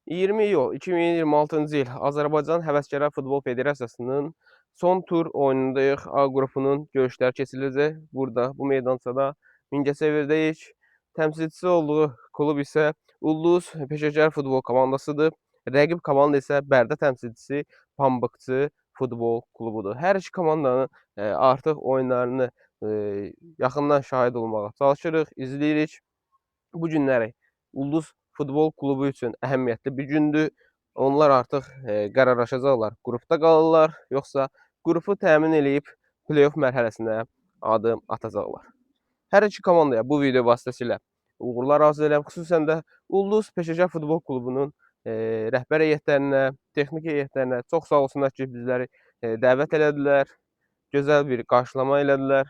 20 iyul 2026-cı il Azərbaycan Həvəskar Futbol Federasiyasının son tur oyunundayıq. A qrupunun görüşləri keçiriləcək. Burada, bu meydançada Mingəçevirdəyik. Təmsilçisi olduğu klub isə Ulduz Peşəkar Futbol komandasıdır. Rəqib komanda isə Bərdə təmsilçisi Pambıqçı Futbol klubudur. Hər iki komandanın artıq oyunlarını yaxından şahid olmağa çalışırıq, izləyirik. Bu günləri Ulduz Futbol klubu üçün əhəmiyyətli bir gündür. Onlar artıq qərarlaşacaqlar. Qrupda qalırlar, yoxsa qrupu təmin eləyib play-off mərhələsinə adım atacaqlar. Hər iki komandaya bu video vasitəsilə uğurlar arzu edirəm. Xüsusən də Ulduz Peşəkar Futbol klubunun rəhbər heyətlərinə, texnik heyətlərinə çox sağ olsunlar ki, bizləri dəvət elədilər. Gözəl bir qarşılama elədilər.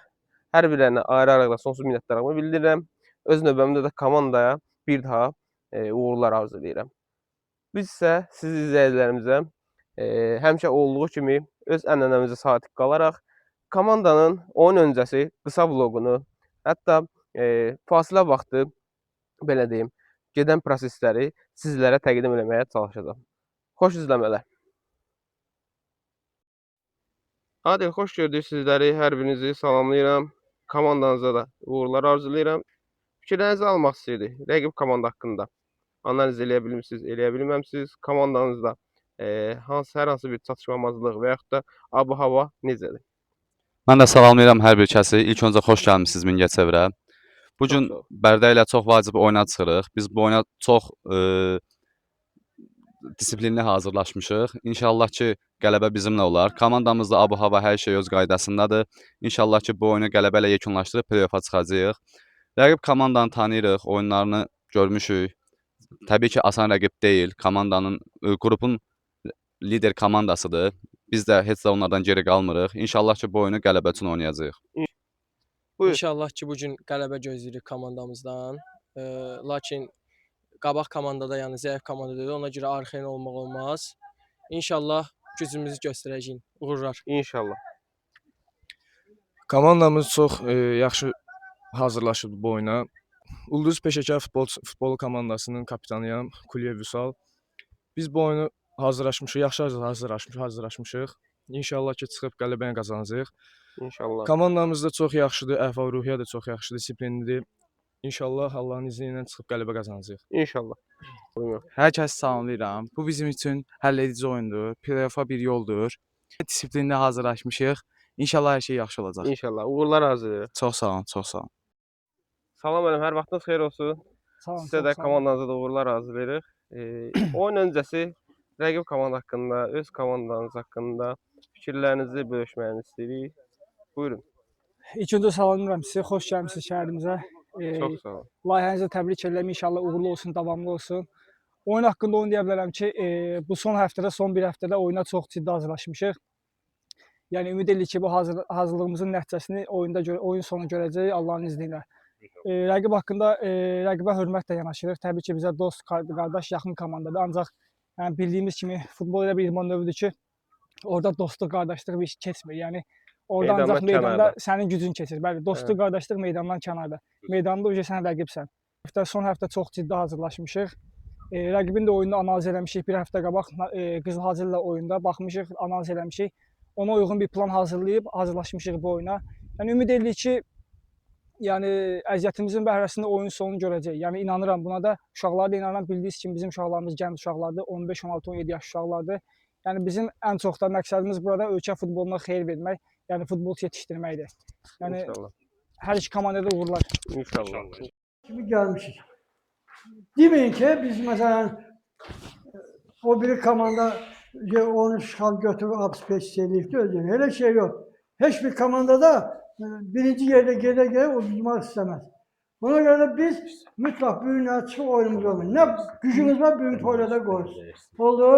Hər birlərinə ayrı-ayrı sonsuz minnətdarlığımı bildirirəm. Öz növbəmdə də komandaya bir daha uğurlar arzu edirəm. Biz isə siz izləyicilərimizə həmişə olduğu kimi öz ənənəmizə sadiq qalaraq komandanın oyun öncəsi qısa vloqunu, hətta fasilə vaxtı belə deyim, gedən prosesləri sizlərə təqdim etməyə çalışacağam. Xoş izləmələr. Hadi, xoş gördük sizləri, hər birinizi salamlayıram. Komandanıza da uğurlar arzulayıram. Fikirlərinizi almaq istəyirdik rəqib komanda haqqında. Analiz eləyə bilmişsiniz, eləyə bilməmişsiniz. Komandanızda hər hansı bir çatışmamazlıq və yaxud da ab-hava necədir? Mən də salamlayıram hər bir kəsi. İlk öncə xoş gəlmisiniz Mingəçevirə. Bu gün Bərdə ilə çox vacib oyuna çıxırıq. Biz bu oyuna çox disiplinli hazırlaşmışıq. İnşallah ki, qələbə bizimlə olar. Komandamızda ab-hava hər şey öz qaydasındadır. İnşallah ki, bu oyunu qələbə ilə yekunlaşdırıb play-offa çıxacağıq. Rəqib komandanı tanıyırıq, oyunlarını görmüşük. Təbii ki, asan rəqib deyil. Qrupun lider komandasıdır. Biz də heç də onlardan geri qalmırıq. İnşallah ki, bu oyunu qələbə üçün oynayacağıq. İnşallah ki, bugün qələbə gözləyirik komandamızdan. Lakin qabaq komandada, yəni zəif komandada ona görə arxain olmaq olmaz. İnşallah gücümüzü göstərəcəyik. Uğurlar. İnşallah. Komandamız çox yaxşı hazırlaşıb bu oyuna. Ulduz Peşəkar futbol komandasının kapitanıyam, Kulyev Vüsal. Biz bu oyunu hazırlaşmışıq, yaxşı hazırlaşmışıq. İnşallah ki, çıxıb qələbəni qazanacağıq. İnşallah. Komandamız da çox yaxşıdır, əhval-ruhiyyə də çox yaxşıdır, disiplinlidir. İnşallah Allahın izni ilə çıxıb qələbə qazanacağıq. İnşallah. Hər kəsi salamlayıram. Bu bizim üçün həlledici oyundur, play-offa bir yoldur. Disiplinli hazırlaşmışıq. İnşallah hər şey yaxşı olacaq. İnşallah. Uğurlar arzu edirəm. Çox sağ olun, çox sağ olun. Salam əleykum, hər vaxtınız xeyir olsun. Sizə də komandanıza da uğurlar arzu edirik. Oyun öncəsi rəqib komanda haqqında, öz komandanız haqqında fikirlərinizi bölüşməyinizi istəyirik. Buyurun. İlk öncə salamlayıram sizi, xoş gəlmisiniz şəhərimizə. Çox sağ olun. Layihənizi təbrik edirəm, inşallah uğurlu olsun, davamlı olsun. Oyun haqqında onu deyə bilərəm ki, bu son bir həftədə oyuna çox ciddi hazırlaşmışıq. Yəni ümid edirik ki, bu hazırlığımızın nəticəsini oyun sonu görəcəyik Allahın izni ilə. Rəqib haqqında rəqibə hörmətlə yanaşırıq. Təbii ki, bizə dost, qardaş, yaxın komandadır. Ancaq yəni, bildiyimiz kimi futbol elə bir idman növüdür ki, orada dostluq, qardaşlıq bir iş keçmir. Yəni orada ancaq meydanda sənin gücün keçir. Bəli, dostluq, qardaşlıq meydandan kənarda. Meydanda uca sən rəqibsən. Son həftə çox ciddi hazırlaşmışıq. Rəqibin də oyununu analiz eləmişik. Bir həftə qabaq Qızılhacı ilə oyunda baxmışıq, analiz eləmişik. Ona uyğun bir plan hazırlaşmışıq bu oyuna. Yəni ümid edirik ki, yəni əziyyətimizin bəhrəsində oyun sonunu görəcək. Yəni inanıram buna da. Uşaqlara da inanıram. Bildiyiniz kimi bizim uşaqlarımız gənc uşaqlardır. 15, 16, 17 yaş uşaqlardır. Yəni bizim ən çox da məqsədimiz burada ölkə futboluna xeyir vermək, yəni futbolçu yetişdirməkdir. Yəni hər iki komandada uğurlar. İnşallah. Kimi gəlmişik. Deməyin ki, biz məsələn o biri komanda onu işğal götürüb abspes eləyibdi özünü. Elə şey yox. Heç bir komandada birinci yerdə gedə uduzmaq istəməz. Buna görə də biz mütləq böyünə çıxıb oyunumuzu olmayın. Nə gücümüz var, böyün toylada qoyuruz. Oldu.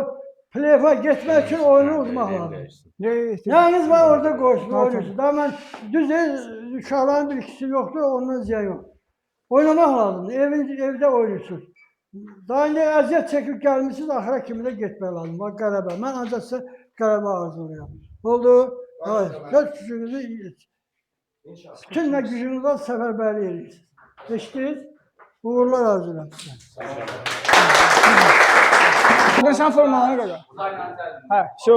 Play-offa getmək üçün oyunu uzmaq lazım. Nəyiniz var orada qoyursunuz, oynuyorsunuz. Daha mən düzdür, uşaqların bir ikisi yoxdur, ondan ziyan yox. Oynamaq lazımdır, evdə oynuyorsunuz. Daha indi əziyyət çəkib gəlmişsiniz, axıra kimi də getmək lazım. Bax, qələbə. Mən ancaq sizə qələbə arzulayıram. Oldu. Göz gücünüzü bütün nə gücünüz var səfərbərlik edirsiniz. Eşitdiniz? Uğurlar arzulayıram sizə. Aldın sən formanı qaqa? Hə, şu.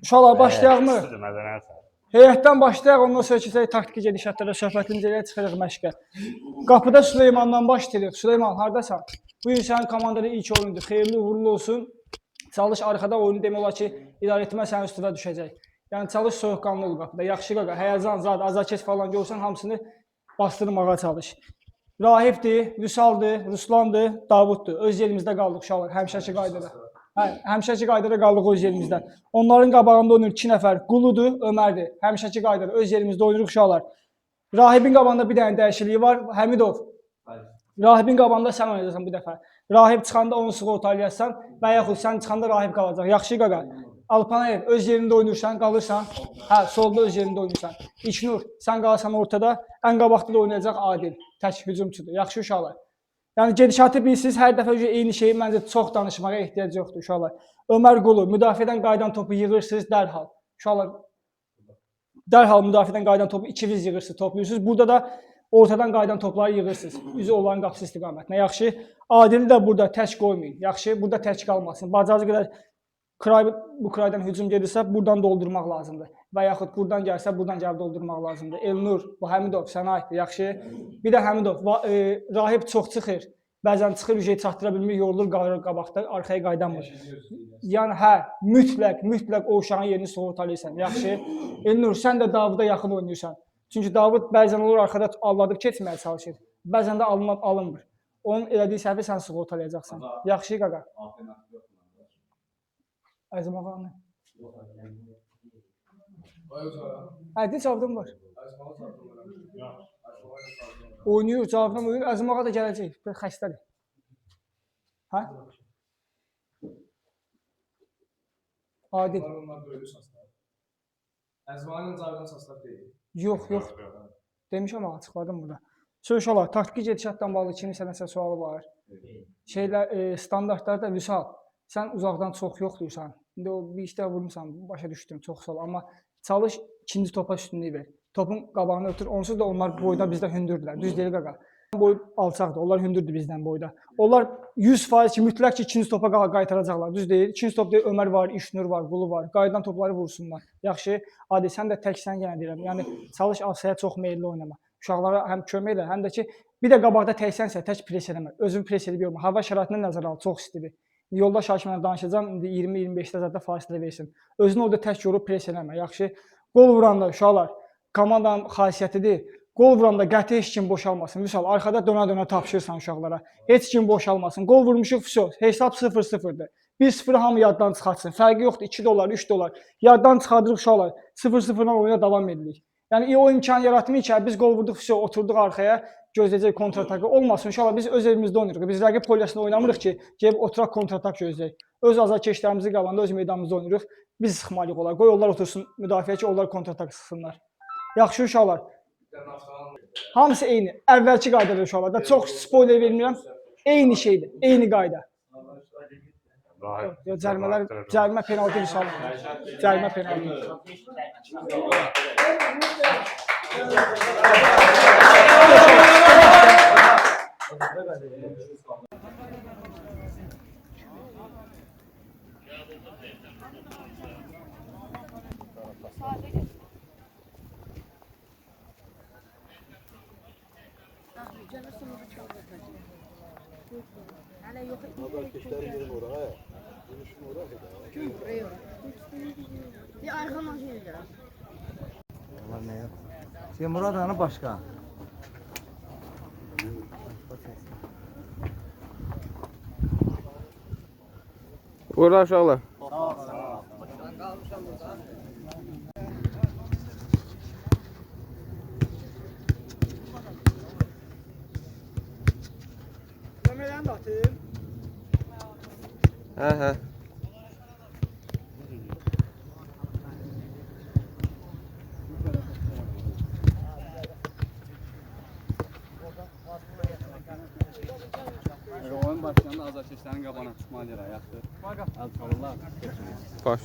Uşaqlar başlayaq mı? Heyətdən başlayaq, ondan sonra keçək taktiki gedişatlara, söhbətimizi elə çıxırıq məşqə. Qapıda Süleymandan başlayırıq. Süleyman, hardasan? Bu gün sənin komandada ilk oyundur. Xeyirli uğurlu olsun. Çalış arxada oyunu demək olar ki, idarə etmə sənin üstünə düşəcək. Yəni çalış soyuqqanlı ol qapıda. Yaxşı qaqa, həyəcan, zad, azarkeş falan görsən hamısını bastırmağa çalış. Rahibdir, Vüsaldır, Ruslandır, Davuddur. Öz yerimizdə qaldıq uşaqlar, həmişəki qaydada. Hə, həmişəki qaydada qaldıq öz yerimizdə. Onların qabağında oynayır 2 nəfər. Quludur, Ömərdir. Həmişəki qaydada öz yerimizdə oynayırıq uşaqlar. Rahibin qabağında bir dənə dəyişikliyi var. Həmidov. Rahibin qabağında sən oynayacaqsan bu dəfə. Rahib çıxanda onu sığortalayarsan və yaxud sən çıxanda rahib qalacaq. Yaxşı qaqa. Alpanayev öz yerində oynayırsan, qalırsan. Hə, solda öz yerində oynayırsan. İçnur, sən qalarsan ortada. Ən qabaqda da oynayacaq Adil. Tək hücumçudur. Yaxşı uşaqlar. Yəni gedişatı bilirsiniz, hər dəfə eyni şeyi məncə çox danışmağa ehtiyac yoxdur uşaqlar. Ömər Qulu, müdafiədən qayıdan topu yığırsınız dərhal. Uşaqlar dərhal müdafiədən qayıdan topu 2-viz yığırsınız, toplayırsınız. Burada da ortadan qayıdan topları yığırsınız. Üzü onların qapısı istiqamətinə. Yaxşı. Adili də burada tək qoymayın. Yaxşı. Burada tək qalmasın. Bacarıcı qədər bu kraydan hücum gedirsə, buradan doldurmaq lazımdır. Və yaxud buradan gəlsə, buradan gəlib doldurmaq lazımdır. Elnur, bu Həmidov sənə aiddir. Yaxşı. Bir də Həmidov, Rahib çox çıxır. Bəzən çıxır, ücret çatdıra bilmir, yorulur, qalır qabaqda, arxaya qaydanmır. Yəni hə, mütləq o uşağın yerini sığortalayırsan. Yaxşı. Elnur, sən də Davuda yaxın oynayırsan. Çünki Davud bəzən olur arxada alladıb keçməyə çalışır. Bəzən də alınmır. Onun elədiyi səhvi sən sığortalayacaqsan. Yaxşı qaqa. Əzim ağanı. Hə, cavabım var. Oynayır, cavabdan oynayır. Əzim ağa da gələcək. Xəstədir. Hə? Adil. Əzim ağanın cavabdan saslab deyil. Yox. Demişəm ama açıqladım burada. Uşaqlar, taktiki gedişatdan bağlı kiminsə nəsə sualı var. Standartlarda Vüsal, sən uzaqdan çox yoxdursan. İndi o bir işdə vurmuşsan, başa düşdüm, çox sağ ol. Amma çalış ikinci topa üstünlüyü ver. Topun qabağına ötür. Onsuz da onlar boyda bizdə hündürdülər. Düz deyil qaqa. Boy alçaqdır. Onlar hündürdür bizdən boyda. Onlar 100% ki, mütləq ki, ikinci topa qaytaracaqlar. Düz deyil. İkinci top deyil, Ömər var, İşnur var, Qulu var. Qayıdan topları vursunlar. Yaxşı. Adi, sən də təksən yenə deyirəm. Yəni çalış asaya çox meyilli oynama. Uşaqlara həm kömək elə, həm də ki, bir də qabaqda təksənsə tək pres eləmə. Özün pres edib yorma. Hava şəraitini nəzərə al, çox istidir. Yoldaş hakimlə danışacağam, indi 20-25-də zətdə fasilə versin. Özünü orada tək yorub pres eləmə. Yaxşı. Qol vuranda uşaqlar, komandanın xasiyyətidir. Qol vuranda qəti heç kim boşalmasın. Vüsal, arxada dönə-dönə tapşırsan uşaqlara. Heç kim boşalmasın. Qol vurmuşuq, vüsal. Hesab 0-0'dır. 1-0 hamı yaddan çıxartsın. Fərqi yoxdur. 2 dollar, 3 dollar. Yaddan çıxardırıq uşaqlar. 0-0'dan oyuna davam edirik. Yəni o imkan yaratmıyıq ki, biz qol vurduq, vüsal, oturduq arxaya, gözləyəcək kontratakı. Olmasın uşaqlar, biz öz evimizdə oynayırıq. Biz rəqib polyasında oynamırıq ki, gəlib oturaq kontratak gözləyək. Öz azarkeşlərimizi qabanda öz meydanımızda oynayırıq. Biz sıxmalıyıq onlar. Qoy onlar otursun müdafiə ki, onlar kontratak sıxsınlar. Yaxşı uşaqlar. Hamısı eyni. Əvvəlki qaydadır uşaqlar. Çox spoiler vermirəm. Eyni şeydir. Eyni qayda. Cərimə penaltı inşallah. Cərimə penaltı. Bir arxama şey gəlir. Onlar nə yap? Şey Murad hanı başqa. Buyurun uşaqlar. Ömərəni də atayım. Hə. Oyun başlayanda azarkeşlərin qabağına çıxmalıdır, ayaqdır. Əl çalırlar. Baş.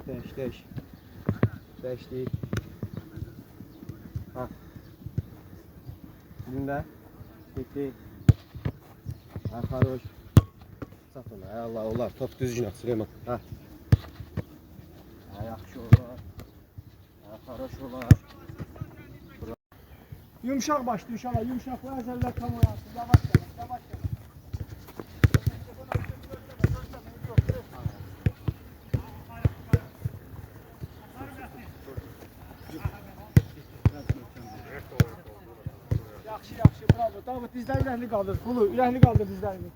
Değiş. Değiş değil. Ha. Dilində. Bitti. Arxaroş. Sat ola. Ay Allah olar. Top düzgün at Süleyman. Ha. Ay yaxşı olar. Arxaroş olar. Yumuşak başlı inşallah. Yumuşaklar əzəllər tam oyansın. Yavaş. Yaxşı, bravo. Davut dizlər ürəkli qaldır. Qulu, ürəkli qaldır dizlərini.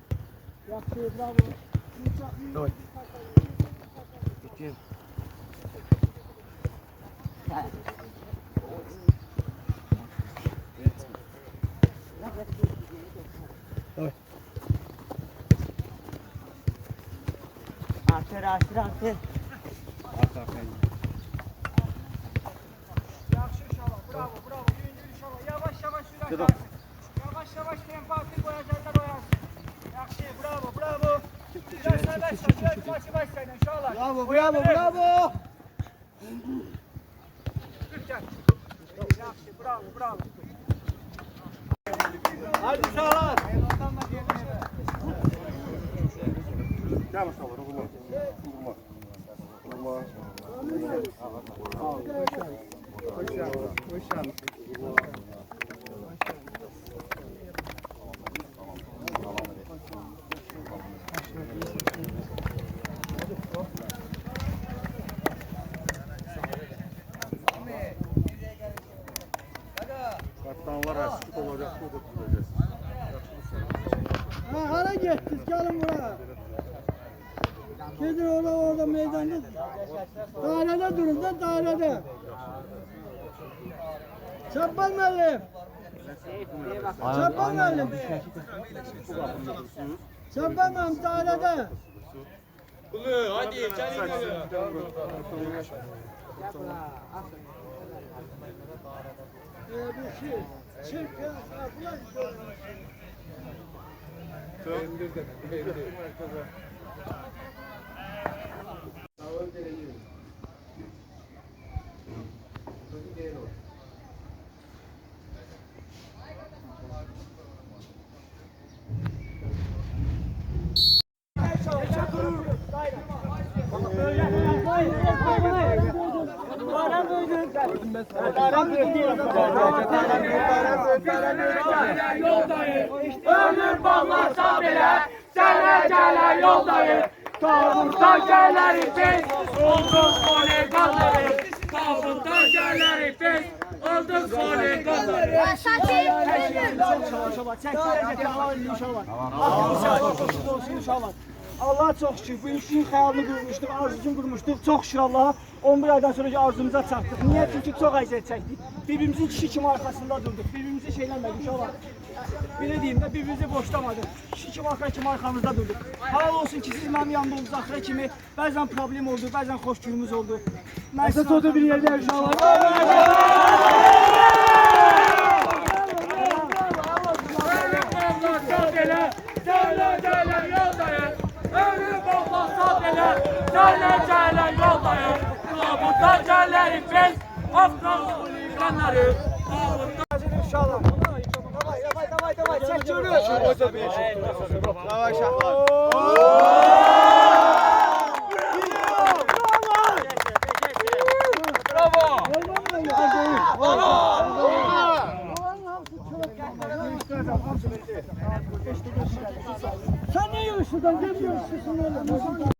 Yaxşı, bravo. Davay. Bitir. Artır. Yaxşı inşallah. Bravo. Yüngül inşallah. Yavaş sürət. Yavaş tempo atır, boyacaqlar oyansın. Yaxşı, bravo. Biraz sərbəst maçı inşallah. Bravo. Türkçə. Yaxşı, bravo. Haydi uşaqlar. Hara gittiniz? Gelin buraya. Gidin orada meydanda. Dairede durun da dairede. Çabbal müəllim. Çabbal müəllim dairede. Bir şey. Çek ya. Ömür bağlarsa bile sene gelen yoldayım. Tabutta gelerim biz, olduk oligarları. Tabutta gelerim biz, olduk oligarları. Allah çok şükür. Bu işin hayalini kurmuştuk, arzusunu kurmuştuk. Çok şükür Allah'a. 11 aydan sonra arzumuza çattık. Niye? Çünkü çok əziyyət çəkdik. Birbirimizin kişi kimi arkasında durduk. Birbirimizi şeylenmedik uşaqlar. Belə deyim də, birbirimizi boşlamadık. Kişi kimi, axıra kimi arkamızda durduk. Halal olsun ki siz mənim yanımda oldunuz axıra kimi. Bəzən problem oldu, bəzən xoşgörümüz oldu. Məqsəd odur bir yerdə uşaqlar. Ömür bağlarsa bile sene gelen yoldayım. Tabutta gelerim biz, Afgan oligarları. İnşallah. Davay. Çek görüyoruz. Davay uşaqlar. Sen ne yiyorsun şuradan? Gel yiyorsun.